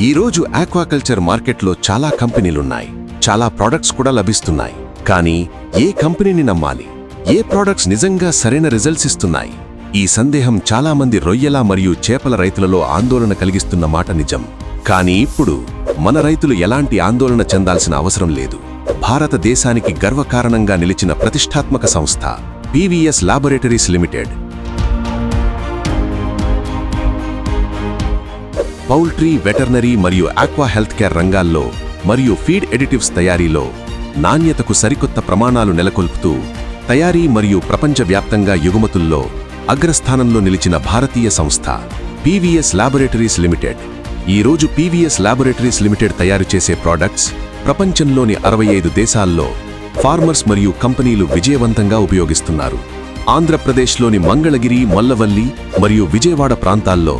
ఈరోజు ఆక్వాకల్చర్ మార్కెట్లో చాలా కంపెనీలున్నాయి, చాలా ప్రొడక్ట్స్ కూడా లభిస్తున్నాయి. కానీ ఏ కంపెనీని నమ్మాలి? ఏ ప్రొడక్ట్స్ నిజంగా సరైన రిజల్ట్స్ ఇస్తున్నాయి? ఈ సందేహం చాలా మంది రొయ్యల మరియు చేపల రైతులలో ఆందోళన కలిగిస్తున్న మాట నిజం. కానీ ఇప్పుడు మన రైతులు ఎలాంటి ఆందోళన చెందాల్సిన అవసరం లేదు. భారతదేశానికి గర్వకారణంగా నిలిచిన ప్రతిష్టాత్మక సంస్థ PVS laboratories limited poultry, veterinary మరియు ఆక్వా హెల్త్ కేర్ రంగాల్లో మరియు ఫీడ్ ఎడిటివ్స్ తయారీలో నాణ్యతకు సరికొత్త ప్రమాణాలు నెలకొల్పుతూ తయారీ మరియు ప్రపంచవ్యాప్తంగా ఎగుమతుల్లో అగ్రస్థానంలో నిలిచిన భారతీయ సంస్థ పీవీఎస్ లాబొరేటరీస్ లిమిటెడ్. ఈరోజు పీవీఎస్ లాబొరేటరీస్ లిమిటెడ్ తయారు చేసే ప్రోడక్ట్స్ ప్రపంచంలోని 65 దేశాల్లో ఫార్మర్స్ మరియు కంపెనీలు విజయవంతంగా ఉపయోగిస్తున్నారు. ఆంధ్రప్రదేశ్లోని మంగళగిరి, మల్లవల్లి మరియు విజయవాడ ప్రాంతాల్లో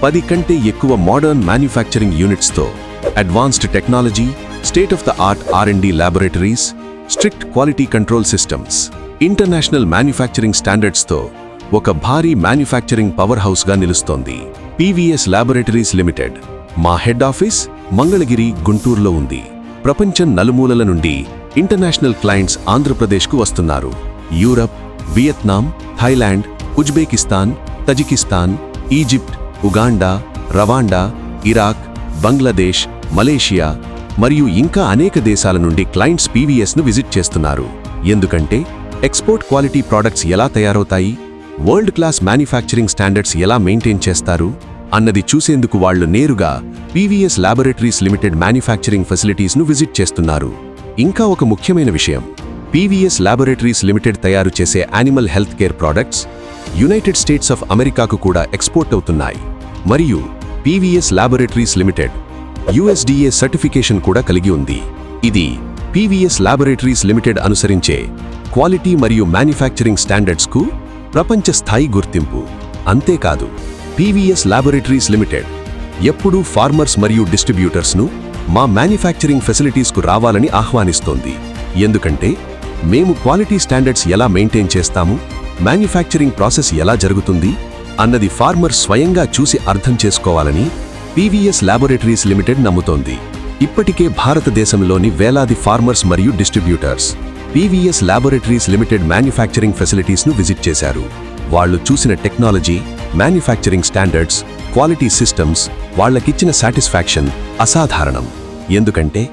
10 కంటే ఎక్కువ మోడర్న్ మ్యానుఫ్యాక్చరింగ్ యూనిట్స్తో advanced technology, state of the art R&D laboratories, strict quality control systems, international manufacturing స్టాండర్డ్స్తో ఒక భారీ మ్యానుఫ్యాక్చరింగ్ పవర్ హౌస్గా నిలుస్తోంది పీవీఎస్ లాబొరేటరీస్ లిమిటెడ్. మా హెడ్ ఆఫీస్ మంగళగిరి, గుంటూరులో ఉంది. ప్రపంచం నలుమూలల నుండి ఇంటర్నేషనల్ క్లయింట్స్ ఆంధ్రప్రదేశ్కు వస్తున్నారు. Europe, Vietnam, Thailand, Uzbekistan, Tajikistan, Egypt, Uganda, Rwanda, Iraq, Bangladesh, Malaysia మరియు ఇంకా అనేక దేశాల నుండి క్లయింట్స్ పీవీఎస్ను విజిట్ చేస్తున్నారు. ఎందుకంటే ఎక్స్పోర్ట్ క్వాలిటీ ప్రాడక్ట్స్ ఎలా తయారవుతాయి, వరల్డ్ క్లాస్ మ్యానుఫ్యాక్చరింగ్ స్టాండర్డ్స్ ఎలా మెయింటైన్ చేస్తారు అన్నది చూసేందుకు వాళ్లు నేరుగా పీవీఎస్ లాబొరేటరీస్ లిమిటెడ్ మ్యానుఫ్యాక్చరింగ్ ఫెసిలిటీస్ను విజిట్ చేస్తున్నారు. ఇంకా ఒక ముఖ్యమైన విషయం, పీవీఎస్ లాబొరేటరీస్ లిమిటెడ్ తయారు చేసే animal health care products United states of అమెరికాకు కూడా ఎక్స్పోర్ట్ అవుతున్నాయి. మరియు PVS laboratories limited USDA certification కూడా కలిగి ఉంది. ఇది పీవీఎస్ లాబొరేటరీస్ లిమిటెడ్ అనుసరించే క్వాలిటీ మరియు మ్యానుఫ్యాక్చరింగ్ స్టాండర్డ్స్కు ప్రపంచ స్థాయి గుర్తింపు. అంతేకాదు, పీవీఎస్ లాబొరేటరీస్ లిమిటెడ్ ఎప్పుడూ ఫార్మర్స్ మరియు డిస్ట్రిబ్యూటర్స్ను మా మ్యానుఫ్యాక్చరింగ్ ఫెసిలిటీస్కు రావాలని ఆహ్వానిస్తోంది. ఎందుకంటే మేము క్వాలిటీ స్టాండర్డ్స్ ఎలా మెయింటైన్ చేస్తాము, మ్యానుఫ్యాక్చరింగ్ ప్రాసెస్ ఎలా జరుగుతుంది అన్నది ఫార్మర్ స్వయంగా చూసి అర్థం చేసుకోవాలని పీవీఎస్ లాబొరేటరీస్ లిమిటెడ్ నమ్ముతోంది. ఇప్పటికే భారతదేశంలోని వేలాది ఫార్మర్స్ మరియు distributors PVS laboratories limited manufacturing ఫెసిలిటీస్ను విజిట్ చేశారు. వాళ్లు చూసిన technology, manufacturing standards, quality systems వాళ్లకిచ్చిన సాటిస్ఫాక్షన్ అసాధారణం. ఎందుకంటే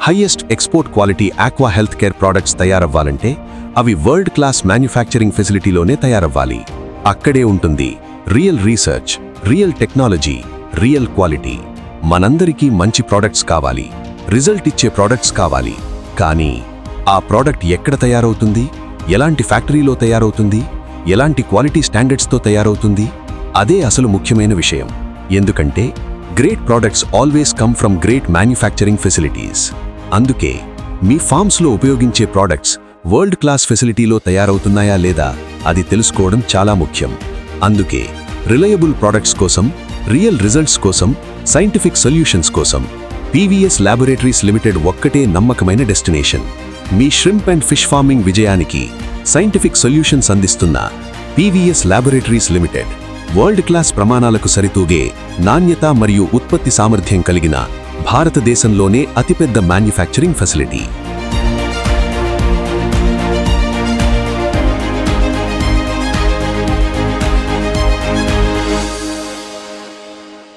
highest export quality aqua health care products తయారవ్వాలంటే అవి వరల్డ్ క్లాస్ మ్యానుఫ్యాక్చరింగ్ ఫెసిలిటీలోనే తయారవ్వాలి. అక్కడే ఉంటుంది real research, real technology, real quality. మనందరికీ మంచి ప్రోడక్ట్స్ కావాలి, రిజల్ట్ ఇచ్చే ప్రోడక్ట్స్ కావాలి. కానీ ఆ ప్రోడక్ట్ ఎక్కడ తయారవుతుంది, ఎలాంటి ఫ్యాక్టరీలో తయారవుతుంది, ఎలాంటి క్వాలిటీ స్టాండర్డ్స్తో తయారవుతుంది, అదే అసలు ముఖ్యమైన విషయం. ఎందుకంటే great products always come from great manufacturing facilities. అందుకే మీ ఫార్మ్స్లో ఉపయోగించే ప్రోడక్ట్స్ వరల్డ్ క్లాస్ ఫెసిలిటీలో తయారవుతున్నాయా లేదా అది తెలుసుకోవడం చాలా ముఖ్యం. అందుకే రిలయబుల్ ప్రోడక్ట్స్ కోసం, రియల్ రిజల్ట్స్ కోసం, సైంటిఫిక్ సొల్యూషన్స్ కోసం పీవీఎస్ లాబొరేటరీస్ లిమిటెడ్ ఒక్కటే నమ్మకమైన destination. Me shrimp and fish farming విజయానికి సైంటిఫిక్ సొల్యూషన్స్ అందిస్తున్న PVS laboratories limited world class ప్రమాణాలకు సరితూగే నాణ్యత మరియు ఉత్పత్తి సామర్థ్యం కలిగిన భారతదేశంలోనే అతిపెద్ద మ్యానుఫ్యాక్చరింగ్ ఫెసిలిటీ.